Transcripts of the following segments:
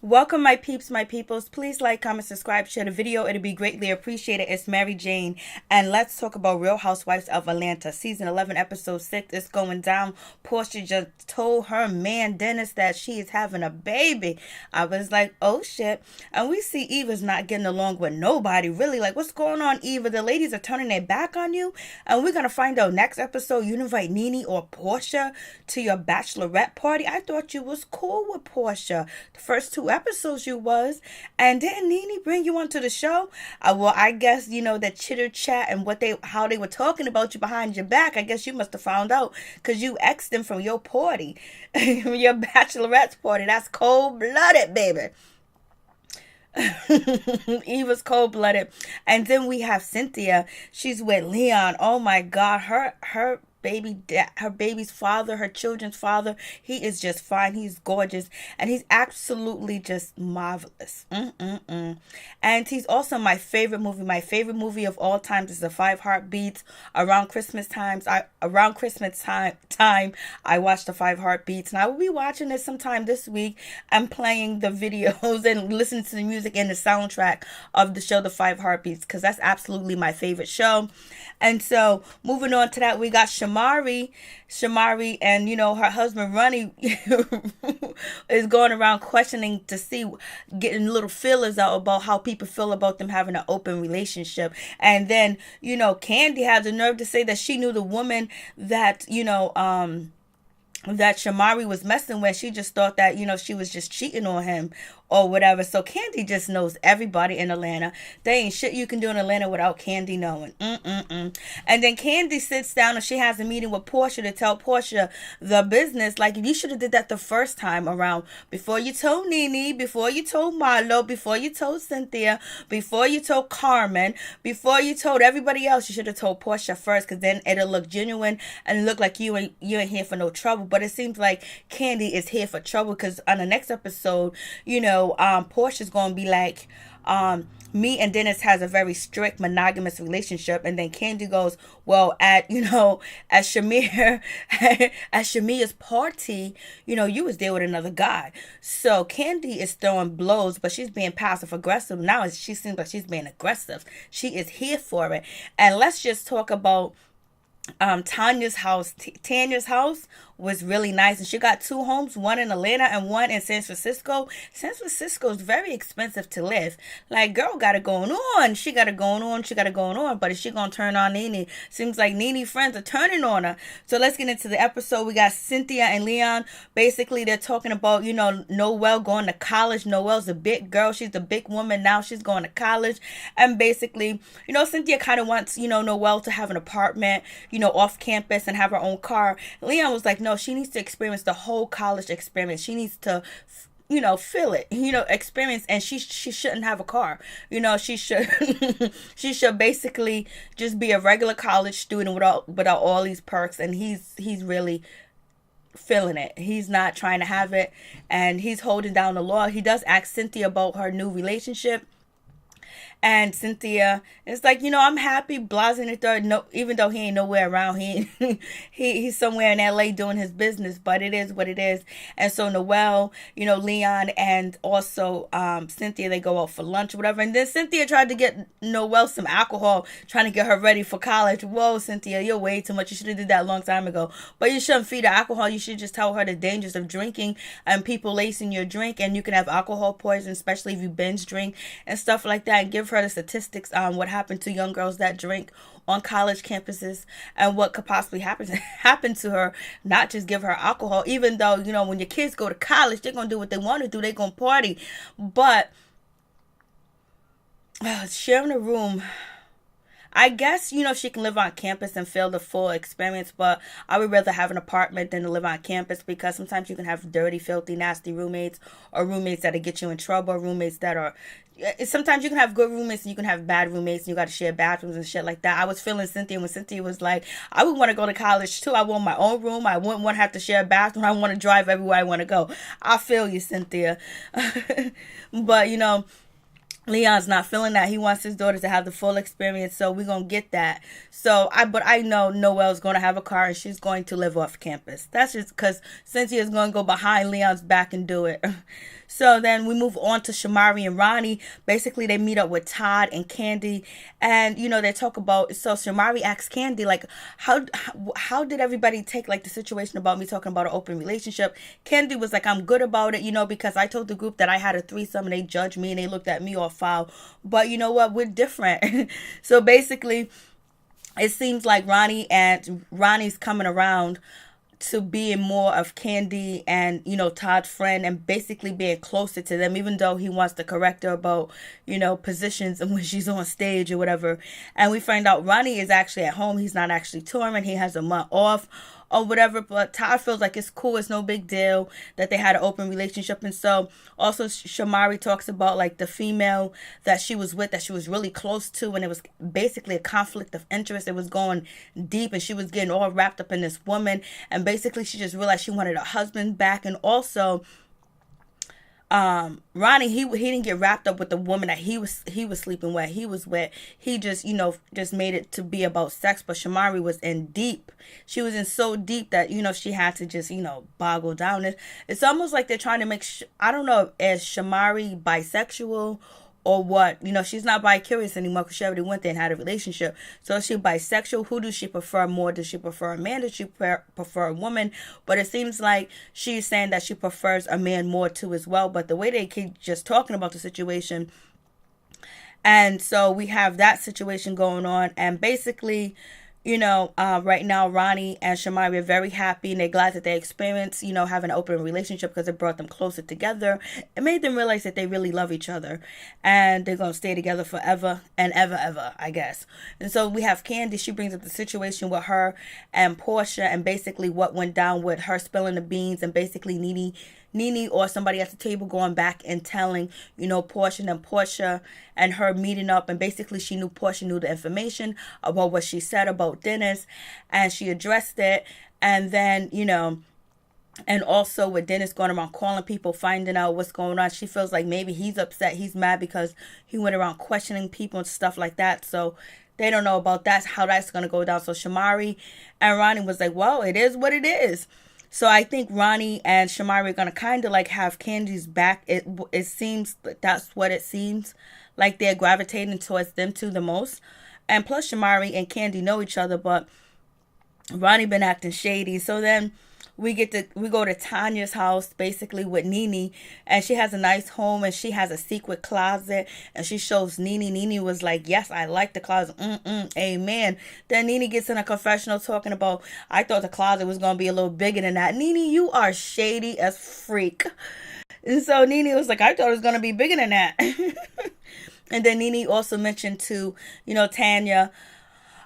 Welcome, my peeps, my peoples. Please like, comment, subscribe, share the video. It'll be greatly appreciated. It's Mary Jane, and let's talk about Real Housewives of Atlanta. Season 11, episode 6 is going down. Porsha just told her man, Dennis, that she is having a baby. I was like, oh shit. And we see Eva's not getting along with nobody, really. Like, what's going on, Eva? The ladies are turning their back on you, and we're going to find out next episode. You invite Nene or Porsha to your bachelorette party. I thought you was cool with Porsha. The first two episodes you was, and didn't Nene bring you onto the show? Well, I guess that chitter chat and how they were talking about you behind your back. I guess you must have found out because you exed them from your party, your bachelorette's party. That's cold blooded, baby. Eva's cold-blooded. And then we have Cynthia. She's with Leon. Oh my god, her baby's father, her children's father, he is just fine. He's gorgeous, and he's absolutely just marvelous. And he's also my favorite movie of all times is The Five Heartbeats. Around Christmas time I watched The Five Heartbeats, and I will be watching it sometime this week and playing the videos and listening to the music and the soundtrack of the show The Five Heartbeats, because that's absolutely my favorite show. And so moving on to that, we got Shamari, and her husband Ronnie is going around questioning to see, getting little feelers out about how people feel about them having an open relationship. And then Kandi had the nerve to say that she knew the woman that that Shamari was messing with. She just thought that she was just cheating on him or whatever. So Kandi just knows everybody in Atlanta. There ain't shit you can do in Atlanta without Kandi knowing. And then Kandi sits down and she has a meeting with Porsha to tell Porsha the business. Like, you should have did that the first time around, before you told Nene, before you told Marlo, before you told Cynthia, before you told Carmen, before you told everybody else. You should have told Porsha first, because then it'll look genuine and look like you ain't here for no trouble. But it seems like Kandi is here for trouble, because on the next episode, Porsha's going to be like, me and Dennis has a very strict monogamous relationship. And then Kandi goes, well, at Shamir's party, you was there with another guy. So Kandi is throwing blows, but she's being passive aggressive. Now she seems like she's being aggressive. She is here for it. And let's just talk about Tanya's house. Tanya's house was really nice, and she got two homes, one in Atlanta and one in San Francisco. San Francisco is very expensive to live. Like, girl got it going on. She got it going on. But is she gonna turn on Nene? Seems like Nene friends are turning on her. So let's get into the episode. We got Cynthia and Leon. Basically, they're talking about Noelle going to college. Noelle's a big girl. She's a big woman now. She's going to college, and basically, Cynthia kind of wants Noelle to have an apartment off campus and have her own car. Leon was like, no, she needs to experience the whole college experience. She needs to feel it, experience, and she shouldn't have a car. She should she should basically just be a regular college student without all these perks. And he's really feeling it. He's not trying to have it, and he's holding down the law. He does ask Cynthia about her new relationship, and Cynthia is like, I'm happy, blasting the third. No, even though he ain't nowhere around, he's somewhere in LA doing his business. But it is what it is. And so Noelle, Leon, and also Cynthia, they go out for lunch or whatever. And then Cynthia tried to get Noelle some alcohol, trying to get her ready for college. Whoa, Cynthia, you're way too much. You should have did that a long time ago. But you shouldn't feed her alcohol. You should just tell her the dangers of drinking and people lacing your drink, and you can have alcohol poison, especially if you binge drink and stuff like that. And give her the statistics on what happened to young girls that drink on college campuses and what could possibly happen to her. Not just give her alcohol, even though when your kids go to college, they're gonna do what they want to do. They're gonna party. But sharing a room, I guess, she can live on campus and feel the full experience, but I would rather have an apartment than to live on campus, because sometimes you can have dirty, filthy, nasty roommates, or roommates that'll get you in trouble, roommates that are... Sometimes you can have good roommates and you can have bad roommates, and you got to share bathrooms and shit like that. I was feeling Cynthia when Cynthia was like, I would want to go to college too. I want my own room. I wouldn't want to have to share a bathroom. I want to drive everywhere I want to go. I feel you, Cynthia. But, Leon's not feeling that. He wants his daughter to have the full experience, so we're gonna get that. But I know Noelle's gonna have a car and she's going to live off campus. That's just because Cynthia's gonna go behind Leon's back and do it. So then we move on to Shamari and Ronnie. Basically, they meet up with Todd and Kandi, and they talk about. So Shamari asks Kandi like, how did everybody take like the situation about me talking about an open relationship? Kandi was like, I'm good about it, because I told the group that I had a threesome and they judged me and they looked at me all foul. But you know what? We're different. So basically, it seems like Ronnie's coming around to being more of Kandi and Todd's friend, and basically being closer to them, even though he wants to correct her about positions and when she's on stage or whatever. And we find out Ronnie is actually at home. He's not actually touring. He has a month off or whatever, but Todd feels like it's cool, it's no big deal that they had an open relationship. And so also Shamari talks about like the female that she was with, that she was really close to, and it was basically a conflict of interest. It was going deep and she was getting all wrapped up in this woman, and basically she just realized she wanted her husband back. And also Ronnie, he didn't get wrapped up with the woman that he was sleeping with. He was with. He just just made it to be about sex. But Shamari was in deep. She was in so deep that she had to just boggle down. It's almost like they're trying to make. I don't know, is Shamari bisexual or what? She's not bi-curious anymore because she already went there and had a relationship. So is she bisexual? Who does she prefer more? Does she prefer a man? Does she prefer a woman? But it seems like she's saying that she prefers a man more too as well. But the way they keep just talking about the situation. And so we have that situation going on. And basically, right now Ronnie and Shamari are very happy, and they're glad that they experienced, having an open relationship, because it brought them closer together. It made them realize that they really love each other, and they're going to stay together forever and ever, I guess. And so we have Kandi. She brings up the situation with her and Porsha, and basically what went down with her spilling the beans, and basically Nene or somebody at the table going back and telling, Porsha and her meeting up. And basically Porsha knew the information about what she said about Dennis, and she addressed it. And then, and also with Dennis going around calling people, finding out what's going on, she feels like maybe he's upset. He's mad because he went around questioning people and stuff like that. So they don't know about that, how that's going to go down. So Shamari and Ronnie was like, well, it is what it is. So I think Ronnie and Shamari are going to kind of like have Kandi's back. It seems that's what it seems like, they're gravitating towards them two the most. And plus Shamari and Kandi know each other, but Ronnie been acting shady. So then we go to Tanya's house, basically with Nene, and she has a nice home, and she has a secret closet, and she shows Nene. Nene was like, yes, I like the closet. Amen. Then Nene gets in a confessional talking about, I thought the closet was going to be a little bigger than that. Nene, you are shady as freak. And so Nene was like, I thought it was going to be bigger than that. And then Nene also mentioned to, Tanya,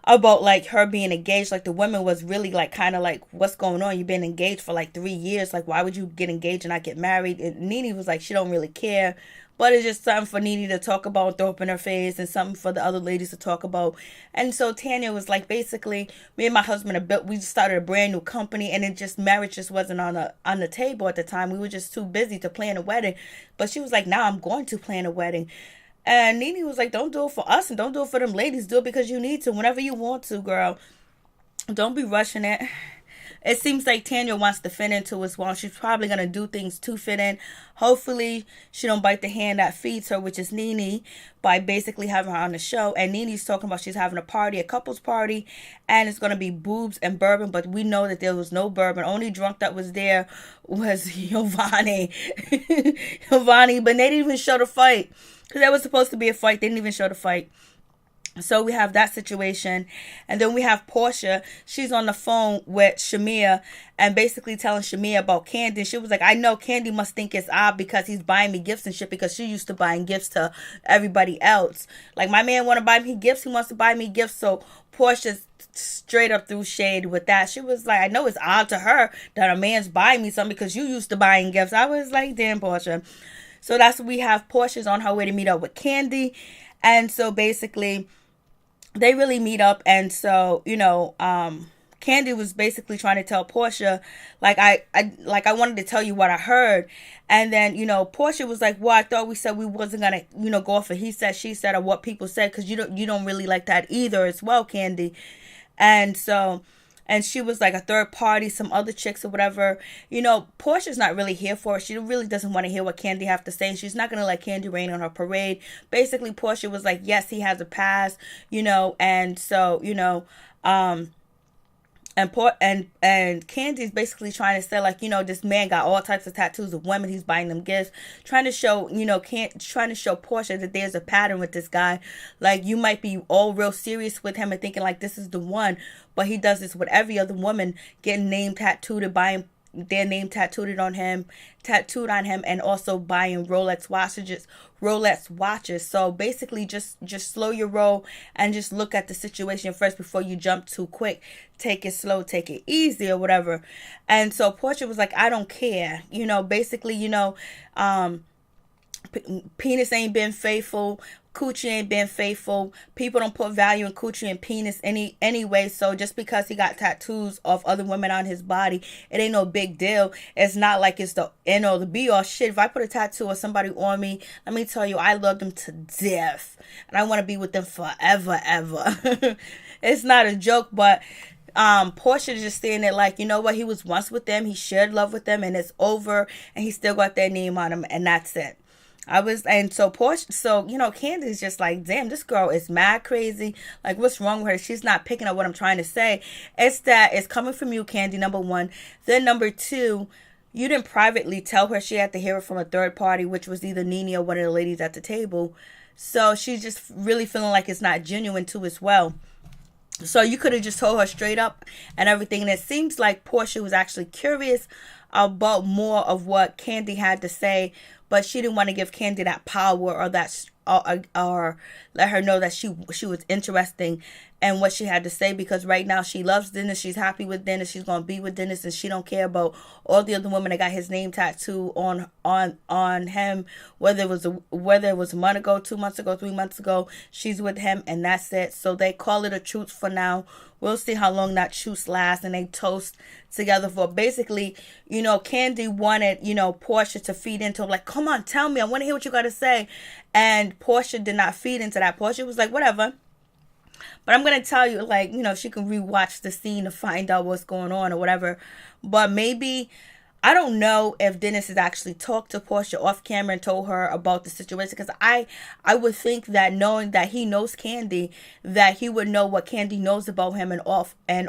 about like her being engaged. Like the woman was really like kind of like, what's going on? You've been engaged for like 3 years. Like, why would you get engaged and not get married? And Nene was like, she don't really care. But it's just something for Nene to talk about and throw up in her face, and something for the other ladies to talk about. And so Tanya was like, basically, me and my husband we just started a brand new company, and marriage just wasn't on the table at the time. We were just too busy to plan a wedding. But she was like, now I'm going to plan a wedding. And Nene was like, don't do it for us and don't do it for them ladies. Do it because you need to, whenever you want to, girl. Don't be rushing it. It seems like Tanya wants to fit into as well. She's probably going to do things to fit in. Hopefully, she don't bite the hand that feeds her, which is Nene, by basically having her on the show. And Nene's talking about she's having a party, a couple's party, and it's going to be boobs and bourbon. But we know that there was no bourbon. Only drunk that was there was Giovanni. Giovanni, but they didn't even show the fight. Because there was supposed to be a fight. They didn't even show the fight. So we have that situation. And then we have Porsha. She's on the phone with Shamia and basically telling Shamia about Kandi. She was like, I know Kandi must think it's odd because he's buying me gifts and shit, because she used to buying gifts to everybody else. Like, my man want to buy me gifts. He wants to buy me gifts. So Porsha straight up threw shade with that. She was like, I know it's odd to her that a man's buying me something because you used to buying gifts. I was like, damn, Porsha. So that's what we have. Porsha's on her way to meet up with Kandi. And so basically they really meet up. And so, Kandi was basically trying to tell Porsha, like, I wanted to tell you what I heard. And then, Porsha was like, well, I thought we said we wasn't going to, go off of he said, she said, or what people said, because you don't really like that either as well, Kandi. And so, and she was like a third party, some other chicks or whatever. Porsha's not really here for it. She really doesn't want to hear what Kandi have to say. She's not going to let Kandi rain on her parade. Basically, Porsha was like, yes, he has a past, and so, and Candy's basically trying to say, like, this man got all types of tattoos of women. He's buying them gifts, trying to show Porsha that there's a pattern with this guy. Like, you might be all real serious with him and thinking like this is the one, but he does this with every other woman, getting name tattooed, buying their name tattooed on him, and also buying Rolex watches. So basically, just slow your roll and just look at the situation first before you jump too quick. Take it slow, take it easy, or whatever. And so Porsha was like, I don't care. Basically, penis ain't been faithful. Coochie ain't been faithful. People don't put value in coochie and penis anyway. So just because he got tattoos of other women on his body, it ain't no big deal. It's not like it's the end or the be all. Shit, if I put a tattoo of somebody on me, let me tell you, I love them to death, and I want to be with them forever, ever. It's not a joke, but Porsha is just saying it like, you know what, he was once with them, he shared love with them, and it's over, and he still got their name on him, and that's it. Candy's just like, damn, this girl is mad crazy. Like, what's wrong with her? She's not picking up what I'm trying to say. It's that it's coming from you, Kandi, number one. Then number two, you didn't privately tell her. She had to hear it from a third party, which was either Nene or one of the ladies at the table. So she's just really feeling like it's not genuine too as well. So you could have just told her straight up and everything. And it seems like Porsha was actually curious about more of what Kandi had to say, but she didn't want to give Kandi that power or let her know that she was interesting in what she had to say, because right now she loves Dennis. She's happy with Dennis. She's gonna be with Dennis, and she don't care about all the other women that got his name tattooed on him. Whether it was a month ago, 2 months ago, 3 months ago, she's with him, and that's it. So they call it a truce for now. We'll see how long that truce lasts, and they toast together for basically, Kandi wanted, Porsha to feed into him, like, come on, tell me, I want to hear what you got to say. And Porsha did not feed into that. Porsha was like, whatever. But I'm going to tell you, like, she can rewatch the scene to find out what's going on or whatever. But maybe, I don't know if Dennis has actually talked to Porsha off camera and told her about the situation. Because I would think that knowing that he knows Kandi, that he would know what Kandi knows about him and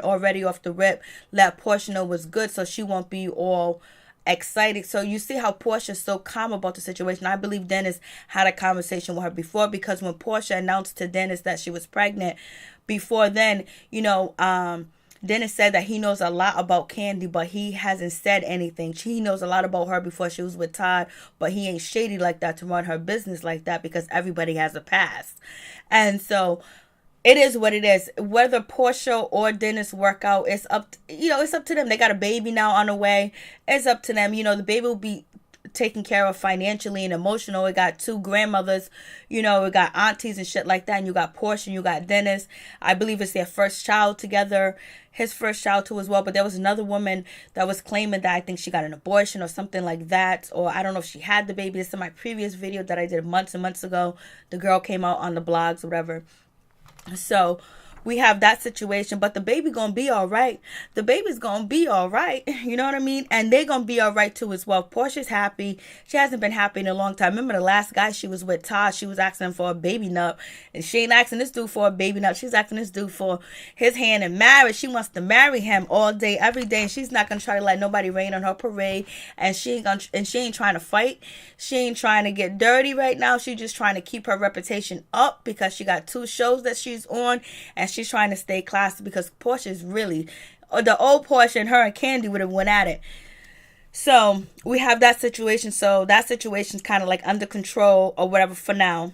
already off the rip, let Porsha know what's good, so she won't be all excited. So you see how Porsha is so calm about the situation. I believe Dennis had a conversation with her before, because when Porsha announced to Dennis that she was pregnant, before then, Dennis said that he knows a lot about Kandi, but he hasn't said anything. He knows a lot about her before she was with Todd, but he ain't shady like that to run her business like that, because everybody has a past. And so it is what it is. Whether Porsha or Dennis work out, it's up to them. They got a baby now on the way. It's up to them. The baby will be taken care of financially and emotional. It got two grandmothers, it got aunties and shit like that. And you got Porsha and you got Dennis. I believe it's their first child together. His first child too as well. But there was another woman that was claiming that I think she got an abortion or something like that. Or I don't know if she had the baby. This is my previous video that I did months and months ago. The girl came out on the blogs, whatever. So we have that situation, but the baby gonna be all right. The baby's gonna be all right. You know what I mean? And they're gonna be all right too as well. Portia's happy. She hasn't been happy in a long time. Remember the last guy she was with, Todd, she was asking for a baby nut, and she ain't asking this dude for a baby nut. She's asking this dude for his hand in marriage. She wants to marry him all day, every day, and she's not gonna try to let nobody rain on her parade. And she ain't trying to fight. She ain't trying to get dirty right now. She's just trying to keep her reputation up, because she got 2 shows that she's on, and she's trying to stay classy, because Portia's really, the old Porsha and her and Kandi would have went at it. So we have that situation. So that situation's kind of like under control or whatever for now.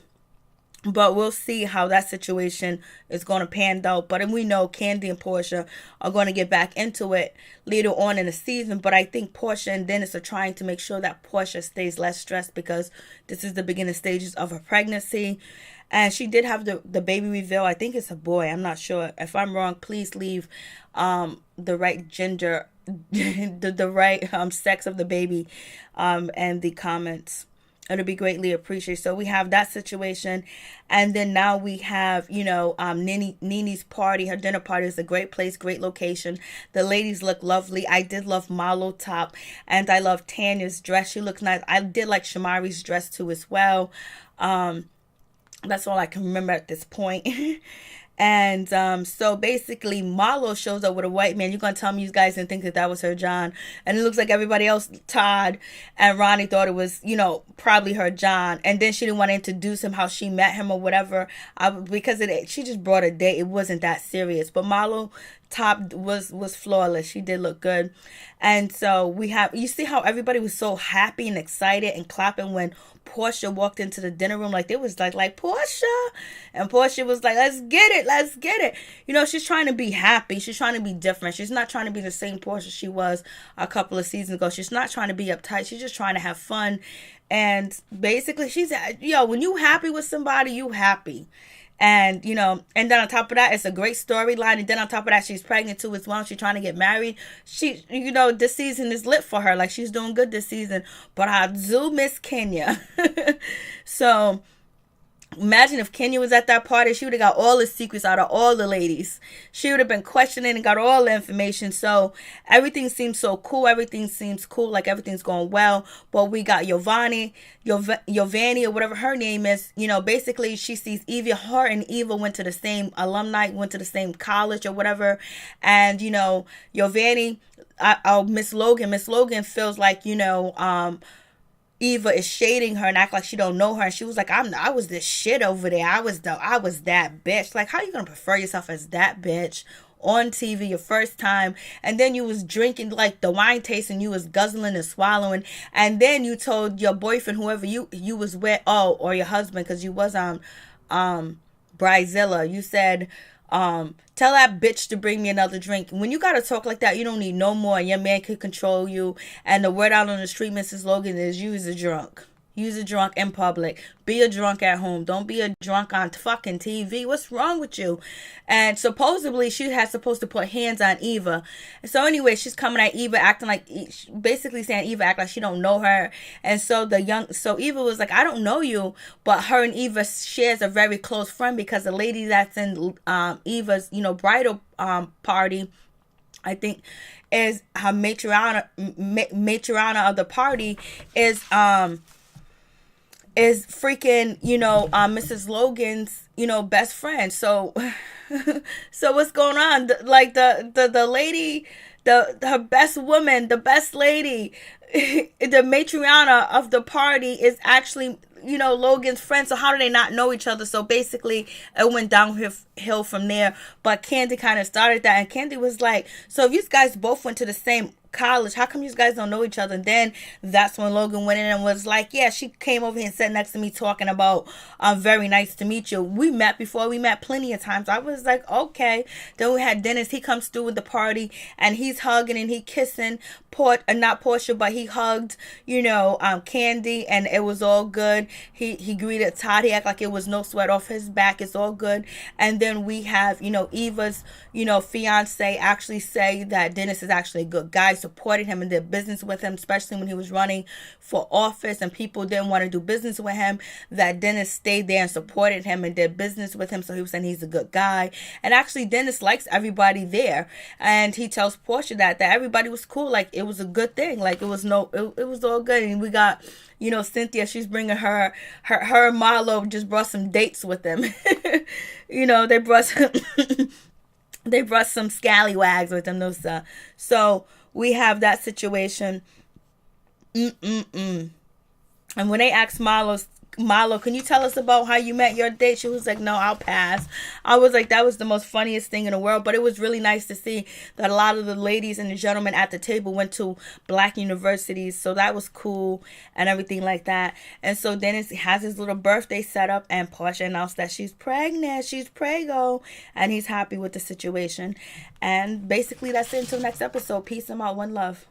But we'll see how that situation is going to pan out. But we know Kandi and Porsha are going to get back into it later on in the season. But I think Porsha and Dennis are trying to make sure that Porsha stays less stressed, because this is the beginning stages of her pregnancy. And she did have the baby reveal. I think it's a boy. I'm not sure. If I'm wrong, please leave the right gender, the right sex of the baby and the comments. It'll be greatly appreciated. So we have that situation. And then now we have, Nene's party. Her dinner party is a great place, great location. The ladies look lovely. I did love Marlo top, and I love Tanya's dress. She looks nice. I did like Shamari's dress too as well. That's all I can remember at this point. And so basically Marlo shows up with a white man. You're going to tell me you guys didn't think that was her John. And it looks like everybody else, Todd and Ronnie, thought it was, probably her John. And then she didn't want to introduce him, how she met him or whatever. Because she just brought a date. It wasn't that serious. But Marlo top was flawless. She did look good. And so you see how everybody was so happy and excited and clapping when Porsha walked into the dinner room. Like, they was like Porsha, and Porsha was like, let's get it. She's trying to be happy. She's trying to be different. She's not trying to be the same Porsha she was a couple of seasons ago. She's not trying to be uptight. She's just trying to have fun. And basically she's, when you happy with somebody, you happy. And, and then on top of that, it's a great storyline. And then on top of that, she's pregnant too as well. She's trying to get married. She, this season is lit for her. Like, she's doing good this season. But I do miss Kenya. So imagine if Kenya was at that party, she would have got all the secrets out of all the ladies. She would have been questioning and got all the information. So everything seems so cool. Everything seems cool, like everything's going well. But we got Giovanni or whatever her name is. Basically she sees Eva. Her and Eva went to the same alumni, went to the same college or whatever. And, Giovanni, Miss Logan feels like, Eva is shading her and act like she don't know her, and she was like, I was this shit over there. I was that bitch. Like, how you gonna prefer yourself as that bitch on TV your first time, and then you was drinking like the wine tasting, you was guzzling and swallowing, and then you told your boyfriend, whoever you was with, or your husband, because you was Bridezilla, you said, tell that bitch to bring me another drink. When you gotta talk like that, you don't need no more. Your man can control you. And the word out on the street, Mrs. Logan, is use a drunk. Use a drunk in public. Be a drunk at home. Don't be a drunk on fucking TV. What's wrong with you? And supposedly she had supposed to put hands on Eva. So anyway, she's coming at Eva acting like, basically saying Eva act like she don't know her. And so Eva was like, I don't know you. But her and Eva shares a very close friend, because the lady that's in Eva's, bridal party, I think, is her matriarch of the party is freaking, Mrs. Logan's, best friend. So, so what's going on? The lady, her best woman, the best lady, the matriarch of the party is actually, Logan's friend. So how do they not know each other? So basically it went downhill from there. But Kandi kind of started that, and Kandi was like, so if you guys both went to the same college, how come you guys don't know each other? And then that's when Logan went in and was like, yeah, she came over here and sat next to me talking about very nice to meet you. We met before. We met plenty of times. I was like, okay. Then we had Dennis. He comes through with the party, and he's hugging and he kissing not Porsha, but he hugged Kandi, and it was all good. He greeted Todd. He acted like it was no sweat off his back. It's all good. And then we have Eva's fiance actually say that Dennis is actually a good guy, supported him and did business with him, especially when he was running for office and people didn't want to do business with him, that Dennis stayed there and supported him and did business with him. So he was saying he's a good guy. And actually Dennis likes everybody there, and he tells Porsha that everybody was cool. Like, it was a good thing. Like, it was all good. And we got Cynthia, she's bringing her Marlo just brought some dates with them. They brought some scallywags with them. So we have that situation. And when they asked Marlo, can you tell us about how you met your date? She was like, no, I'll pass. I was like, that was the most funniest thing in the world. But it was really nice to see that a lot of the ladies and the gentlemen at the table went to black universities. So that was cool and everything like that. And so Dennis has his little birthday set up, and Porsha announced that she's pregnant. She's prego. And he's happy with the situation. And basically that's it until next episode. Peace and out. One love.